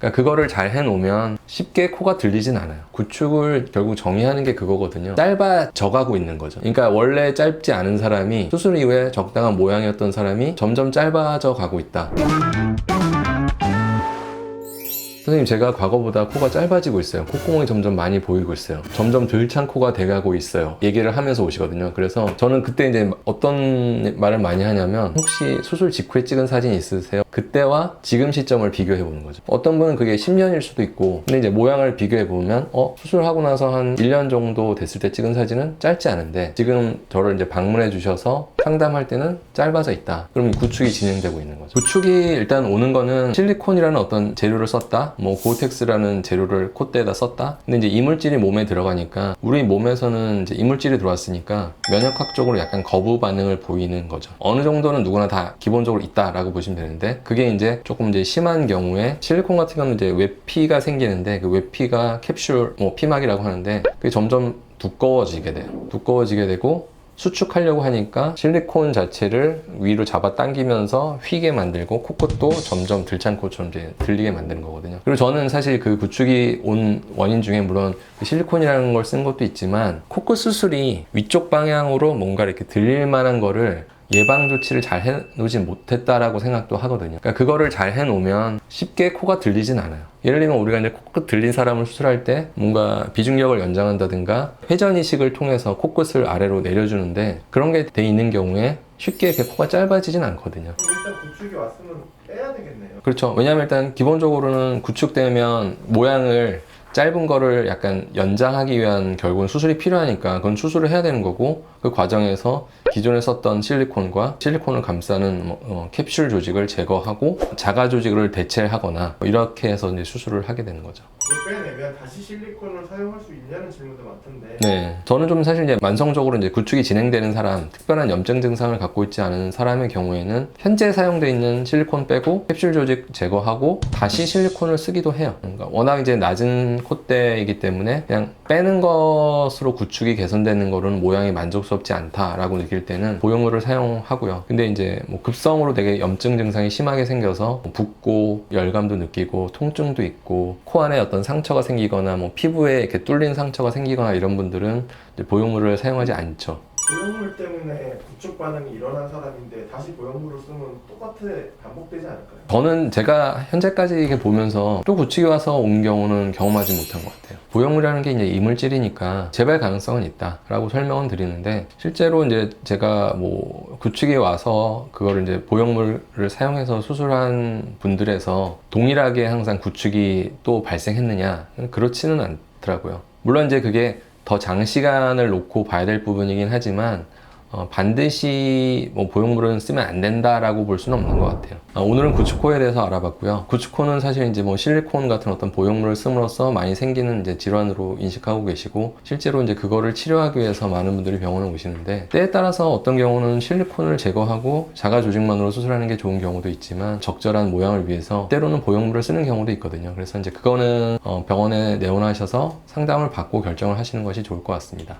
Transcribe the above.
그러니까 그거를 잘 해놓으면 쉽게 코가 들리진 않아요. 구축을 결국 정의하는 게 그거거든요. 짧아져 가고 있는 거죠. 그러니까 원래 짧지 않은 사람이 수술 이후에 적당한 모양이었던 사람이 점점 짧아져 가고 있다. 선생님, 제가 과거보다 코가 짧아지고 있어요. 콧구멍이 점점 많이 보이고 있어요. 점점 들찬 코가 돼가고 있어요. 얘기를 하면서 오시거든요. 그래서 저는 그때 이제 어떤 말을 많이 하냐면, 혹시 수술 직후에 찍은 사진 있으세요? 그때와 지금 시점을 비교해 보는 거죠. 어떤 분은 그게 10년일 수도 있고, 근데 이제 모양을 비교해 보면 수술하고 나서 한 1년 정도 됐을 때 찍은 사진은 짧지 않은데, 지금 저를 이제 방문해 주셔서 상담할 때는 짧아져 있다. 그럼 구축이 진행되고 있는 거죠. 구축이 일단 오는 거는 실리콘이라는 어떤 재료를 썼다, 뭐 고텍스라는 재료를 콧대에다 썼다. 근데 이제 이물질이 몸에 들어가니까, 우리 몸에서는 이제 이물질이 들어왔으니까 면역학적으로 약간 거부 반응을 보이는 거죠. 어느 정도는 누구나 다 기본적으로 있다라고 보시면 되는데, 그게 이제 조금 이제 심한 경우에 실리콘 같은 경우는 이제 외피가 생기는데, 그 외피가 캡슐, 피막이라고 하는데, 그게 점점 두꺼워지게 돼요. 두꺼워지게 되고, 수축하려고 하니까 실리콘 자체를 위로 잡아 당기면서 휘게 만들고, 코끝도 점점 들찬 코처럼 이제 들리게 만드는 거거든요. 그리고 저는 사실 그 구축이 온 원인 중에 물론 그 실리콘이라는 걸 쓴 것도 있지만, 코끝 수술이 위쪽 방향으로 뭔가 이렇게 들릴 만한 거를 예방 조치를 잘 해놓지 못했다라고 생각도 하거든요. 그러니까 그거를 잘 해놓으면 쉽게 코가 들리진 않아요. 예를 들면 우리가 이제 코끝 들린 사람을 수술할 때 뭔가 비중력을 연장한다든가 회전 이식을 통해서 코끝을 아래로 내려주는데, 그런 게 돼 있는 경우에 쉽게 이렇게 코가 짧아지진 않거든요. 그럼 일단 구축이 왔으면 빼야 되겠네요. 그렇죠. 왜냐하면 일단 기본적으로는 구축되면 모양을 짧은 거를 약간 연장하기 위한 결국은 수술이 필요하니까 그건 수술을 해야 되는 거고, 그 과정에서 기존에 썼던 실리콘과 실리콘을 감싸는 캡슐 조직을 제거하고 자가 조직을 대체하거나 이렇게 해서 이제 수술을 하게 되는 거죠. 그걸 빼내면 다시 실리콘을 사용할 수 있냐는 질문도 많던데. 네, 저는 좀 사실 이제 만성적으로 이제 구축이 진행되는 사람, 특별한 염증 증상을 갖고 있지 않은 사람의 경우에는 현재 사용되어 있는 실리콘 빼고 캡슐 조직 제거하고 다시 실리콘을 쓰기도 해요. 그러니까 워낙 이제 낮은 콧대이기 때문에 그냥 빼는 것으로 구축이 개선되는 거로는 모양이 만족스럽지 않다라고 느낄 때는 보형물을 사용하고요. 근데 이제 뭐 급성으로 되게 염증 증상이 심하게 생겨서 붓고 열감도 느끼고 통증도 있고 코 안에 어떤 상처가 생기거나 뭐 피부에 이렇게 뚫린 상처가 생기거나 이런 분들은 이제 보형물을 사용하지 않죠. 보형물 때문에 구축 반응이 일어난 사람인데 다시 보형물을 쓰면 똑같이 반복되지 않을까요? 저는 제가 현재까지 이렇게 보면서 또 구축이 와서 온 경우는 경험하지 못한 것 같아요. 보형물이라는 게 이제 이물질이니까 재발 가능성은 있다라고 설명은 드리는데, 실제로 이제 제가 뭐 구축이 와서 그거를 이제 보형물을 사용해서 수술한 분들에서 동일하게 항상 구축이 또 발생했느냐, 그렇지는 않더라고요. 물론 이제 그게 더 장시간을 놓고 봐야 될 부분이긴 하지만 반드시 뭐 보형물은 쓰면 안 된다라고 볼 수는 없는 것 같아요. 오늘은 구축코에 대해서 알아봤고요. 구축코는 사실 이제 뭐 실리콘 같은 어떤 보형물을 씀으로써 많이 생기는 이제 질환으로 인식하고 계시고, 실제로 이제 그거를 치료하기 위해서 많은 분들이 병원에 오시는데, 때에 따라서 어떤 경우는 실리콘을 제거하고 자가 조직만으로 수술하는 게 좋은 경우도 있지만, 적절한 모양을 위해서 때로는 보형물을 쓰는 경우도 있거든요. 그래서 이제 그거는 병원에 내원하셔서 상담을 받고 결정을 하시는 것이 좋을 것 같습니다.